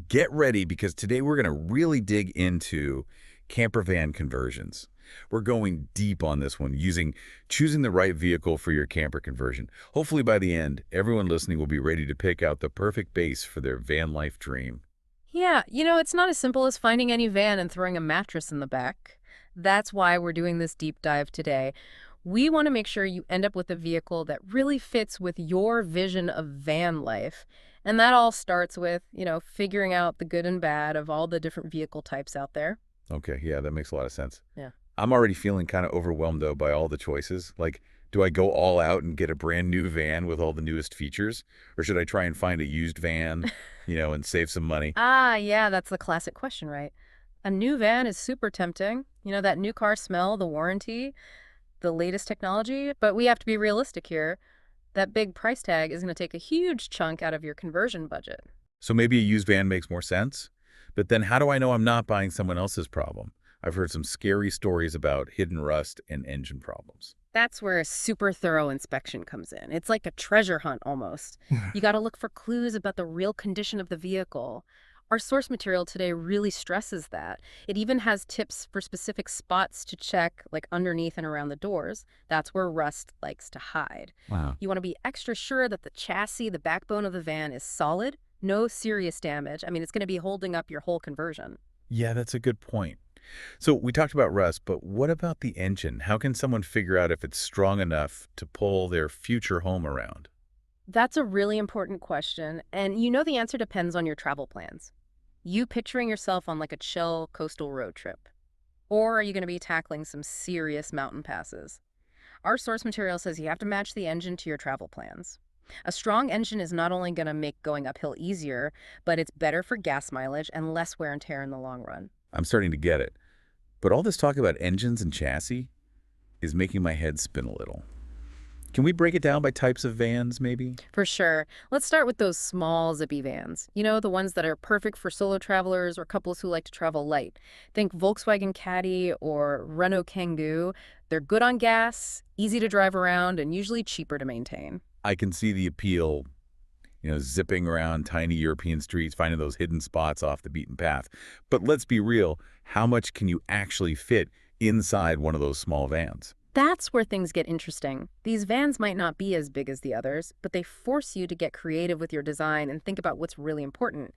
Get ready because today we're going to really dig into camper van conversions. We're going deep on this one, choosing the right vehicle for your camper conversion. Hopefully by the end, everyone listening will be ready to pick out the perfect base for their van life dream. Yeah, it's not as simple as finding any van and throwing a mattress in the back. That's why we're doing this deep dive today. We want to make sure you end up with a vehicle that really fits with your vision of van life. And that all starts with, figuring out the good and bad of all the different vehicle types out there. Okay, yeah, that makes a lot of sense. Yeah. I'm already feeling kind of overwhelmed though by all the choices. Like, do I go all out and get a brand new van with all the newest features? Or should I try and find a used van, and save some money? Ah, yeah, that's the classic question, right? A new van is super tempting. That new car smell, the warranty, the latest technology, but we have to be realistic here. That big price tag is going to take a huge chunk out of your conversion budget. So maybe a used van makes more sense? But then how do I know I'm not buying someone else's problem? I've heard some scary stories about hidden rust and engine problems. That's where a super thorough inspection comes in. It's like a treasure hunt almost. You got to look for clues about the real condition of the vehicle. Our source material today really stresses that. It even has tips for specific spots to check, like underneath and around the doors. That's where rust likes to hide. Wow. You want to be extra sure that the chassis, the backbone of the van is solid, no serious damage. I mean, it's going to be holding up your whole conversion. Yeah, that's a good point. So we talked about rust, but what about the engine? How can someone figure out if it's strong enough to pull their future home around? That's a really important question. And the answer depends on your travel plans. You picturing yourself on like a chill coastal road trip? Or are you going to be tackling some serious mountain passes? Our source material says you have to match the engine to your travel plans. A strong engine is not only going to make going uphill easier, but it's better for gas mileage and less wear and tear in the long run. I'm starting to get it. But all this talk about engines and chassis is making my head spin a little. Can we break it down by types of vans, maybe? For sure. Let's start with those small, zippy vans. The ones that are perfect for solo travelers or couples who like to travel light. Think Volkswagen Caddy or Renault Kangoo. They're good on gas, easy to drive around, and usually cheaper to maintain. I can see the appeal, zipping around tiny European streets, finding those hidden spots off the beaten path. But let's be real, how much can you actually fit inside one of those small vans? That's where things get interesting. These vans might not be as big as the others, but they force you to get creative with your design and think about what's really important.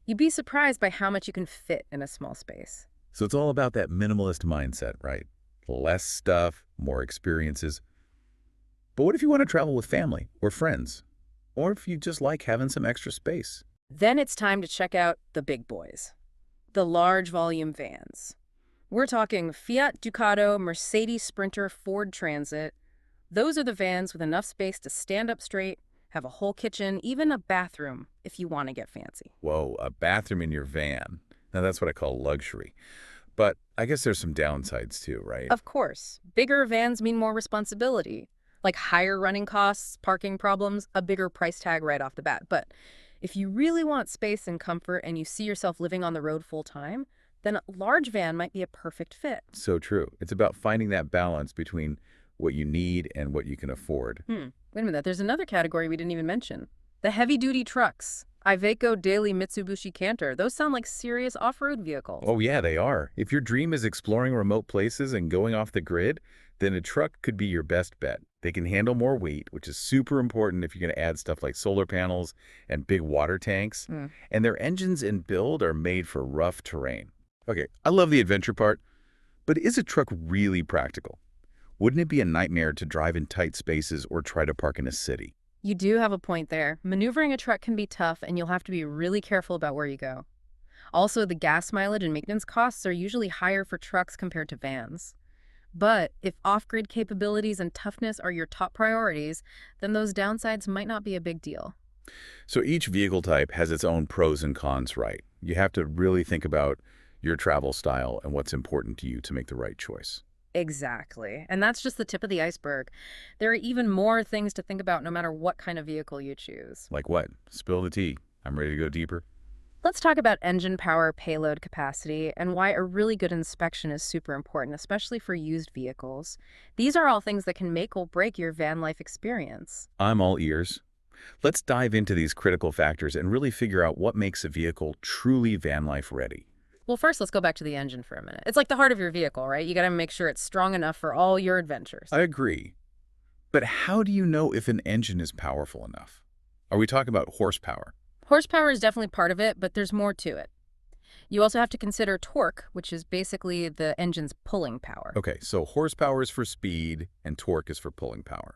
You'd be surprised by how much you can fit in a small space. So it's all about that minimalist mindset, right? Less stuff, more experiences. But what if you want to travel with family or friends? Or if you just like having some extra space? Then it's time to check out the big boys, the large volume vans. We're talking Fiat Ducato, Mercedes Sprinter, Ford Transit. Those are the vans with enough space to stand up straight, have a whole kitchen, even a bathroom if you want to get fancy. Whoa, a bathroom in your van. Now that's what I call luxury. But I guess there's some downsides too, right? Of course, bigger vans mean more responsibility, like higher running costs, parking problems, a bigger price tag right off the bat. But if you really want space and comfort and you see yourself living on the road full time, then a large van might be a perfect fit. So true. It's about finding that balance between what you need and what you can afford. Wait a minute, there's another category we didn't even mention. The heavy-duty trucks. Iveco Daily Mitsubishi Canter. Those sound like serious off-road vehicles. Oh yeah, they are. If your dream is exploring remote places and going off the grid, then a truck could be your best bet. They can handle more weight, which is super important if you're going to add stuff like solar panels and big water tanks. And their engines and build are made for rough terrain. Okay, I love the adventure part, but is a truck really practical? Wouldn't it be a nightmare to drive in tight spaces or try to park in a city? You do have a point there. Maneuvering a truck can be tough, and you'll have to be really careful about where you go. Also, the gas mileage and maintenance costs are usually higher for trucks compared to vans. But if off-grid capabilities and toughness are your top priorities, then those downsides might not be a big deal. So each vehicle type has its own pros and cons, right? You have to really think about your travel style and what's important to you to make the right choice. Exactly. And that's just the tip of the iceberg. There are even more things to think about no matter what kind of vehicle you choose. Like what? Spill the tea. I'm ready to go deeper. Let's talk about engine power, payload capacity, and why a really good inspection is super important, especially for used vehicles. These are all things that can make or break your van life experience. I'm all ears. Let's dive into these critical factors and really figure out what makes a vehicle truly van life ready. Well, first, let's go back to the engine for a minute. It's like the heart of your vehicle, right? You got to make sure it's strong enough for all your adventures. I agree. But how do you know if an engine is powerful enough? Are we talking about horsepower? Horsepower is definitely part of it, but there's more to it. You also have to consider torque, which is basically the engine's pulling power. Okay, so horsepower is for speed and torque is for pulling power.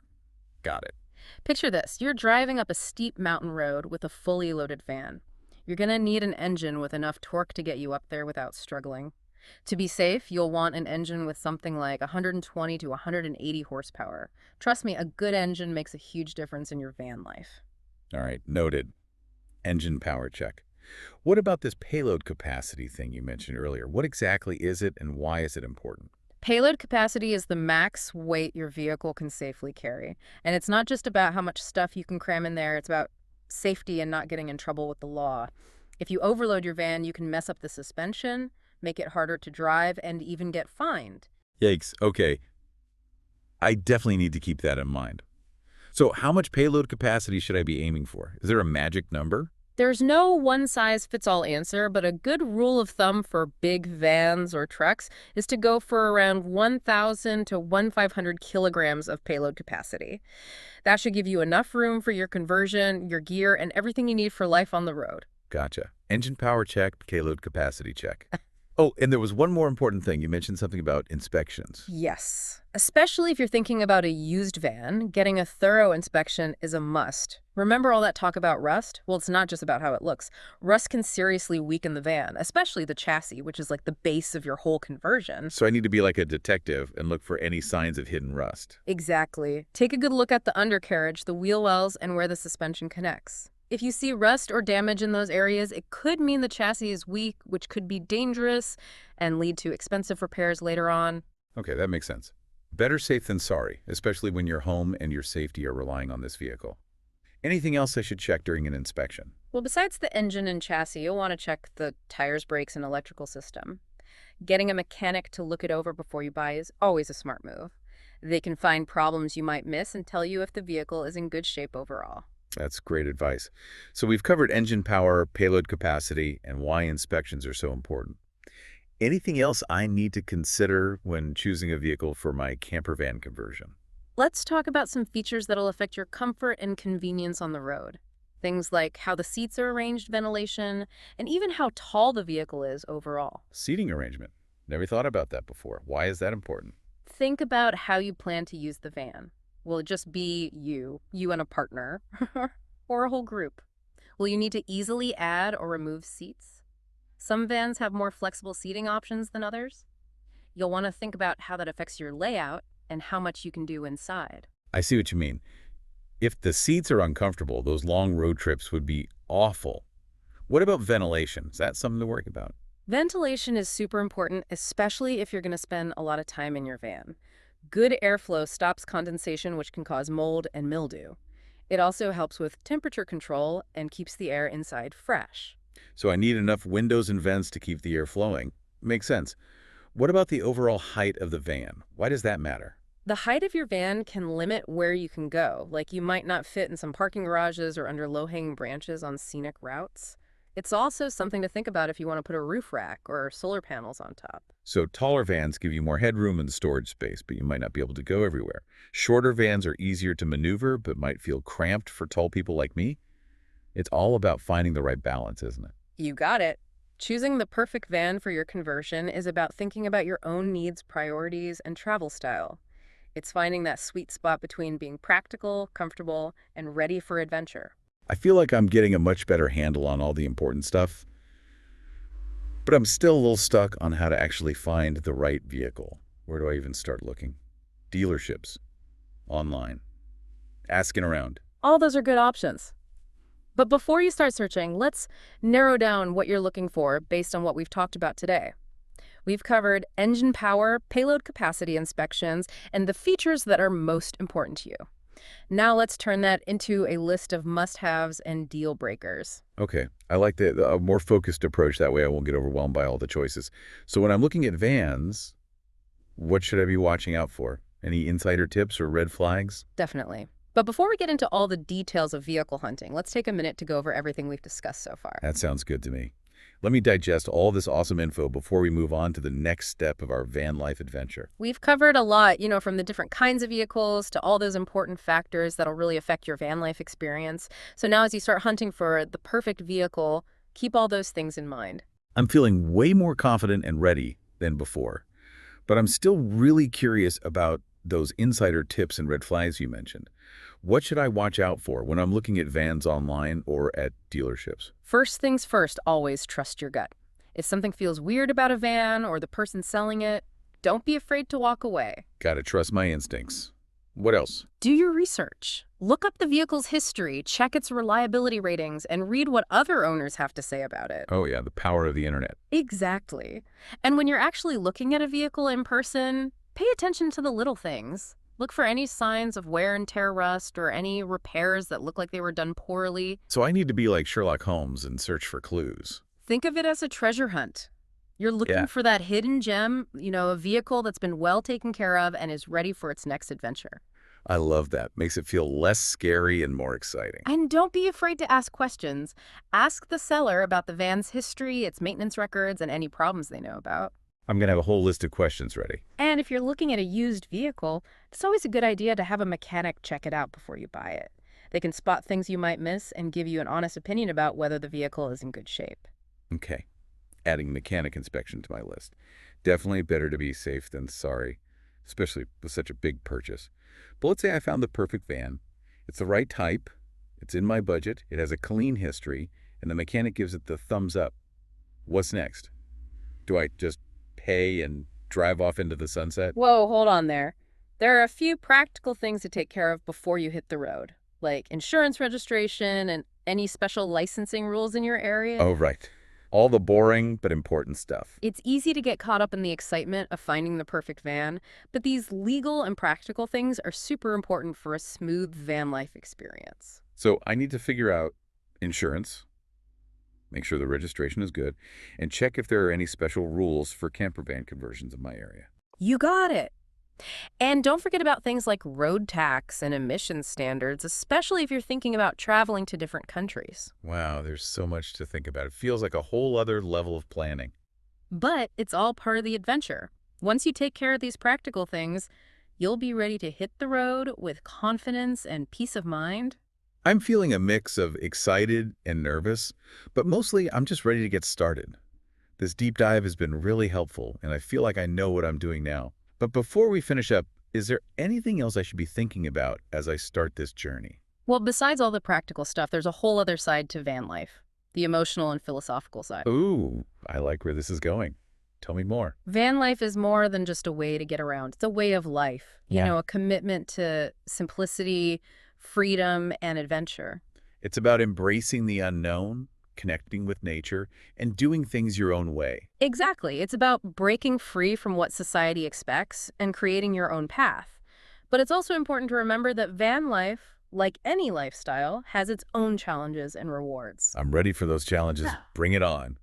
Got it. Picture this. You're driving up a steep mountain road with a fully loaded van. You're going to need an engine with enough torque to get you up there without struggling. To be safe, you'll want an engine with something like 120 to 180 horsepower. Trust me, a good engine makes a huge difference in your van life. All right, noted. Engine power check. What about this payload capacity thing you mentioned earlier? What exactly is it and why is it important? Payload capacity is the max weight your vehicle can safely carry. And it's not just about how much stuff you can cram in there, it's about safety and not getting in trouble with the law. If you overload your van, you can mess up the suspension, make it harder to drive, and even get fined. Yikes, okay. I definitely need to keep that in mind. So how much payload capacity should I be aiming for? Is there a magic number? There's no one-size-fits-all answer, but a good rule of thumb for big vans or trucks is to go for around 1,000 to 1,500 kilograms of payload capacity. That should give you enough room for your conversion, your gear, and everything you need for life on the road. Gotcha. Engine power check, payload capacity check. Oh, and there was one more important thing. You mentioned something about inspections. Yes. Especially if you're thinking about a used van, getting a thorough inspection is a must. Remember all that talk about rust? Well, it's not just about how it looks. Rust can seriously weaken the van, especially the chassis, which is like the base of your whole conversion. So I need to be like a detective and look for any signs of hidden rust. Exactly. Take a good look at the undercarriage, the wheel wells, and where the suspension connects. If you see rust or damage in those areas, it could mean the chassis is weak, which could be dangerous and lead to expensive repairs later on. Okay, that makes sense. Better safe than sorry, especially when your home and your safety are relying on this vehicle. Anything else I should check during an inspection? Well, besides the engine and chassis, you'll want to check the tires, brakes, and electrical system. Getting a mechanic to look it over before you buy is always a smart move. They can find problems you might miss and tell you if the vehicle is in good shape overall. That's great advice. So we've covered engine power, payload capacity, and why inspections are so important. Anything else I need to consider when choosing a vehicle for my camper van conversion? Let's talk about some features that'll affect your comfort and convenience on the road. Things like how the seats are arranged, ventilation, and even how tall the vehicle is overall. Seating arrangement. Never thought about that before. Why is that important? Think about how you plan to use the van. Will it just be you and a partner, or a whole group? Will you need to easily add or remove seats? Some vans have more flexible seating options than others. You'll want to think about how that affects your layout and how much you can do inside. I see what you mean. If the seats are uncomfortable, those long road trips would be awful. What about ventilation? Is that something to worry about? Ventilation is super important, especially if you're going to spend a lot of time in your van. Good airflow stops condensation, which can cause mold and mildew. It also helps with temperature control and keeps the air inside fresh. So I need enough windows and vents to keep the air flowing. Makes sense. What about the overall height of the van? Why does that matter? The height of your van can limit where you can go, like you might not fit in some parking garages or under low-hanging branches on scenic routes. It's also something to think about if you want to put a roof rack or solar panels on top. So taller vans give you more headroom and storage space, but you might not be able to go everywhere. Shorter vans are easier to maneuver, but might feel cramped for tall people like me. It's all about finding the right balance, isn't it? You got it. Choosing the perfect van for your conversion is about thinking about your own needs, priorities, and travel style. It's finding that sweet spot between being practical, comfortable, and ready for adventure. I feel like I'm getting a much better handle on all the important stuff, but I'm still a little stuck on how to actually find the right vehicle. Where do I even start looking? Dealerships, online, asking around. All those are good options. But before you start searching, let's narrow down what you're looking for based on what we've talked about today. We've covered engine power, payload capacity inspections, and the features that are most important to you. Now let's turn that into a list of must-haves and deal breakers. Okay, I like the more focused approach. That way I won't get overwhelmed by all the choices. So when I'm looking at vans, what should I be watching out for? Any insider tips or red flags? Definitely. But before we get into all the details of vehicle hunting, let's take a minute to go over everything we've discussed so far. That sounds good to me. Let me digest all this awesome info before we move on to the next step of our van life adventure. We've covered a lot, from the different kinds of vehicles to all those important factors that'll really affect your van life experience. So now as you start hunting for the perfect vehicle, keep all those things in mind. I'm feeling way more confident and ready than before, but I'm still really curious about those insider tips and red flags you mentioned. What should I watch out for when I'm looking at vans online or at dealerships? First things first, always trust your gut. If something feels weird about a van or the person selling it, don't be afraid to walk away. Gotta trust my instincts. What else? Do your research. Look up the vehicle's history, check its reliability ratings, and read what other owners have to say about it. Oh yeah, the power of the internet. Exactly. And when you're actually looking at a vehicle in person, pay attention to the little things. Look for any signs of wear and tear rust or any repairs that look like they were done poorly. So I need to be like Sherlock Holmes and search for clues. Think of it as a treasure hunt. You're looking Yeah. for that hidden gem, a vehicle that's been well taken care of and is ready for its next adventure. I love that. Makes it feel less scary and more exciting. And don't be afraid to ask questions. Ask the seller about the van's history, its maintenance records, and any problems they know about. I'm gonna have a whole list of questions ready. And if you're looking at a used vehicle, it's always a good idea to have a mechanic check it out before you buy it. They can spot things you might miss and give you an honest opinion about whether the vehicle is in good shape. Okay. Adding mechanic inspection to my list. Definitely better to be safe than sorry, especially with such a big purchase. But let's say I found the perfect van. It's the right type, it's in my budget, it has a clean history, and the mechanic gives it the thumbs up. What's next? Do I just pay and drive off into the sunset? Whoa, hold on there. There are a few practical things to take care of before you hit the road, like insurance registration and any special licensing rules in your area. Oh, right. All the boring but important stuff. It's easy to get caught up in the excitement of finding the perfect van, but these legal and practical things are super important for a smooth van life experience. So I need to figure out insurance, make sure the registration is good, and check if there are any special rules for camper van conversions in my area. You got it. And don't forget about things like road tax and emissions standards, especially if you're thinking about traveling to different countries. Wow, there's so much to think about. It feels like a whole other level of planning. But it's all part of the adventure. Once you take care of these practical things, you'll be ready to hit the road with confidence and peace of mind. I'm feeling a mix of excited and nervous, but mostly I'm just ready to get started. This deep dive has been really helpful, and I feel like I know what I'm doing now. But before we finish up, is there anything else I should be thinking about as I start this journey? Well, besides all the practical stuff, there's a whole other side to van life, the emotional and philosophical side. Ooh, I like where this is going. Tell me more. Van life is more than just a way to get around. It's a way of life, Yeah. a commitment to simplicity, freedom, and adventure. It's about embracing the unknown, connecting with nature, and doing things your own way. Exactly. It's about breaking free from what society expects and creating your own path. But it's also important to remember that van life, like any lifestyle, has its own challenges and rewards. I'm ready for those challenges. Yeah. Bring it on.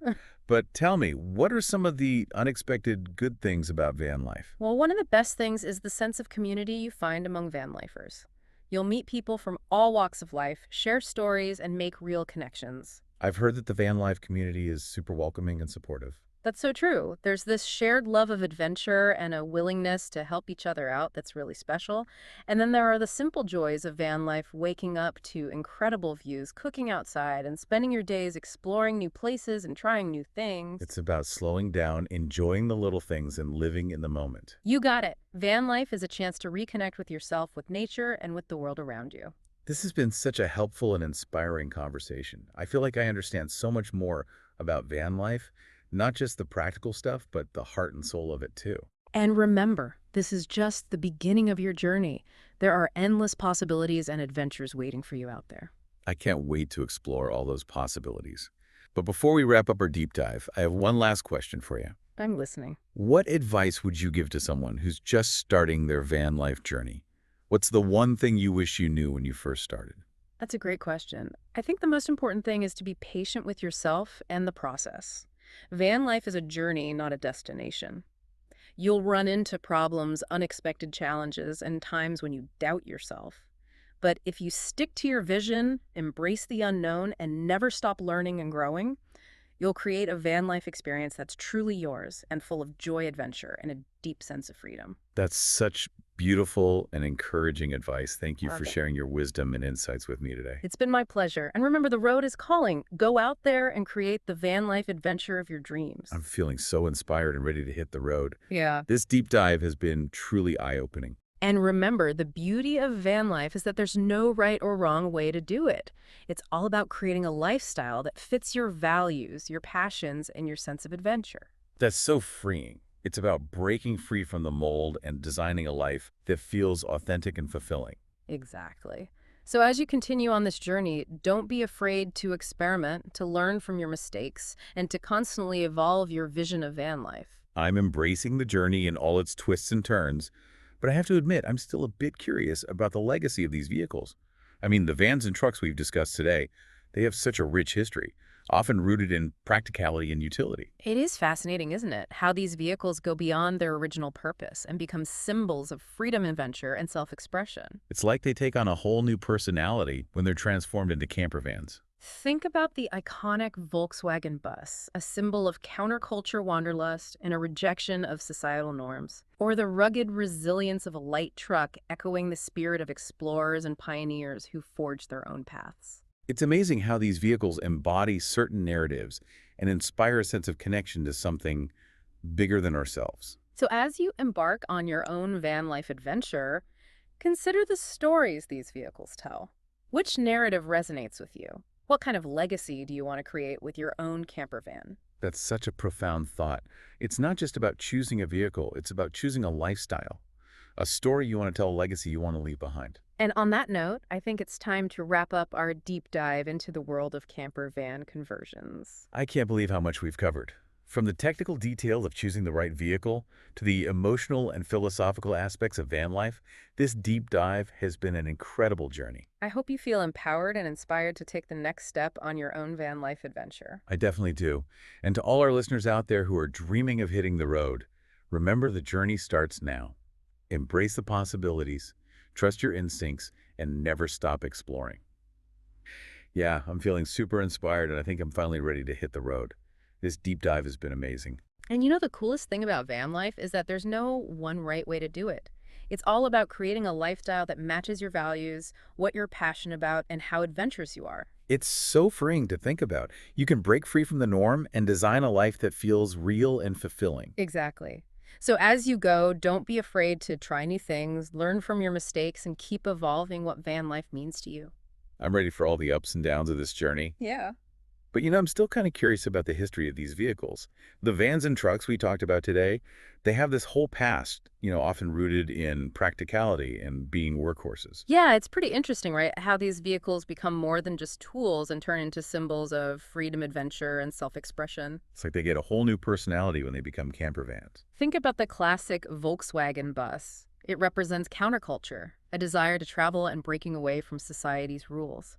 But tell me, what are some of the unexpected good things about van life? Well, one of the best things is the sense of community you find among van lifers. You'll meet people from all walks of life, share stories, and make real connections. I've heard that the van life community is super welcoming and supportive. That's so true. There's this shared love of adventure and a willingness to help each other out that's really special. And then there are the simple joys of van life, waking up to incredible views, cooking outside, and spending your days exploring new places and trying new things. It's about slowing down, enjoying the little things, and living in the moment. You got it. Van life is a chance to reconnect with yourself, with nature, and with the world around you. This has been such a helpful and inspiring conversation. I feel like I understand so much more about van life, not just the practical stuff, but the heart and soul of it too. And remember, this is just the beginning of your journey. There are endless possibilities and adventures waiting for you out there. I can't wait to explore all those possibilities. But before we wrap up our deep dive, I have one last question for you. I'm listening. What advice would you give to someone who's just starting their van life journey? What's the one thing you wish you knew when you first started? That's a great question. I think the most important thing is to be patient with yourself and the process. Van life is a journey, not a destination. You'll run into problems, unexpected challenges, and times when you doubt yourself. But if you stick to your vision, embrace the unknown, and never stop learning and growing, you'll create a van life experience that's truly yours and full of joy, adventure, and a deep sense of freedom. That's such beautiful and encouraging advice. Thank you for Perfect. sharing your wisdom and insights with me today. It's been my pleasure. And remember, the road is calling. Go out there and create the van life adventure of your dreams. I'm feeling so inspired and ready to hit the road. Yeah. This deep dive has been truly eye-opening. And remember, the beauty of van life is that there's no right or wrong way to do it. It's all about creating a lifestyle that fits your values, your passions, and your sense of adventure. That's so freeing. It's about breaking free from the mold and designing a life that feels authentic and fulfilling. Exactly. So as you continue on this journey, don't be afraid to experiment, to learn from your mistakes, and to constantly evolve your vision of van life. I'm embracing the journey in all its twists and turns, but I have to admit I'm still a bit curious about the legacy of these vehicles. I mean, the vans and trucks we've discussed today, they have such a rich history, often rooted in practicality and utility. It is fascinating, isn't it? How these vehicles go beyond their original purpose and become symbols of freedom, adventure, and self-expression. It's like they take on a whole new personality when they're transformed into camper vans. Think about the iconic Volkswagen bus, a symbol of counterculture wanderlust and a rejection of societal norms. Or the rugged resilience of a light truck echoing the spirit of explorers and pioneers who forged their own paths. It's amazing how these vehicles embody certain narratives and inspire a sense of connection to something bigger than ourselves. So as you embark on your own van life adventure, consider the stories these vehicles tell. Which narrative resonates with you? What kind of legacy do you want to create with your own camper van? That's such a profound thought. It's not just about choosing a vehicle, it's about choosing a lifestyle, a story you want to tell, a legacy you want to leave behind. And on that note, I think it's time to wrap up our deep dive into the world of camper van conversions. I can't believe how much we've covered. From the technical details of choosing the right vehicle to the emotional and philosophical aspects of van life, this deep dive has been an incredible journey. I hope you feel empowered and inspired to take the next step on your own van life adventure. I definitely do. And to all our listeners out there who are dreaming of hitting the road, remember the journey starts now. Embrace the possibilities, trust your instincts, and never stop exploring. Yeah, I'm feeling super inspired, and I think I'm finally ready to hit the road. This deep dive has been amazing. And you know, the coolest thing about van life is that there's no one right way to do it. It's all about creating a lifestyle that matches your values, what you're passionate about, and how adventurous you are. It's so freeing to think about. You can break free from the norm and design a life that feels real and fulfilling. Exactly. So as you go, don't be afraid to try new things, learn from your mistakes, and keep evolving what van life means to you. I'm ready for all the ups and downs of this journey. Yeah. But I'm still kind of curious about the history of these vehicles. The vans and trucks we talked about today, they have this whole past, often rooted in practicality and being workhorses. Yeah, it's pretty interesting, right? How these vehicles become more than just tools and turn into symbols of freedom, adventure, and self-expression. It's like they get a whole new personality when they become camper vans. Think about the classic Volkswagen bus. It represents counterculture, a desire to travel and breaking away from society's rules.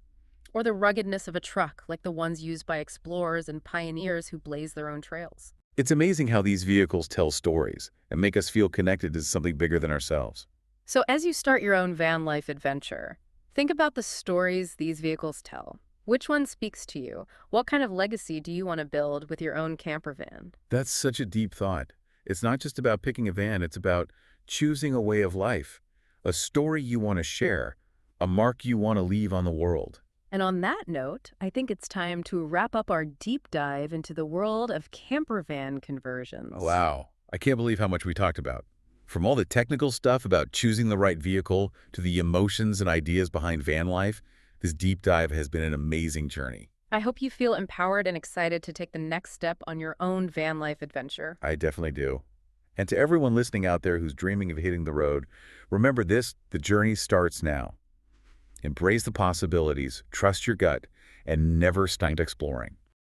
Or the ruggedness of a truck, like the ones used by explorers and pioneers who blaze their own trails. It's amazing how these vehicles tell stories and make us feel connected to something bigger than ourselves. So as you start your own van life adventure, think about the stories these vehicles tell. Which one speaks to you? What kind of legacy do you want to build with your own camper van? That's such a deep thought. It's not just about picking a van, it's about choosing a way of life, a story you want to share, a mark you want to leave on the world. And on that note, I think it's time to wrap up our deep dive into the world of camper van conversions. Wow. I can't believe how much we talked about. From all the technical stuff about choosing the right vehicle to the emotions and ideas behind van life, this deep dive has been an amazing journey. I hope you feel empowered and excited to take the next step on your own van life adventure. I definitely do. And to everyone listening out there who's dreaming of hitting the road, remember this, the journey starts now. Embrace the possibilities, trust your gut, and never stop exploring.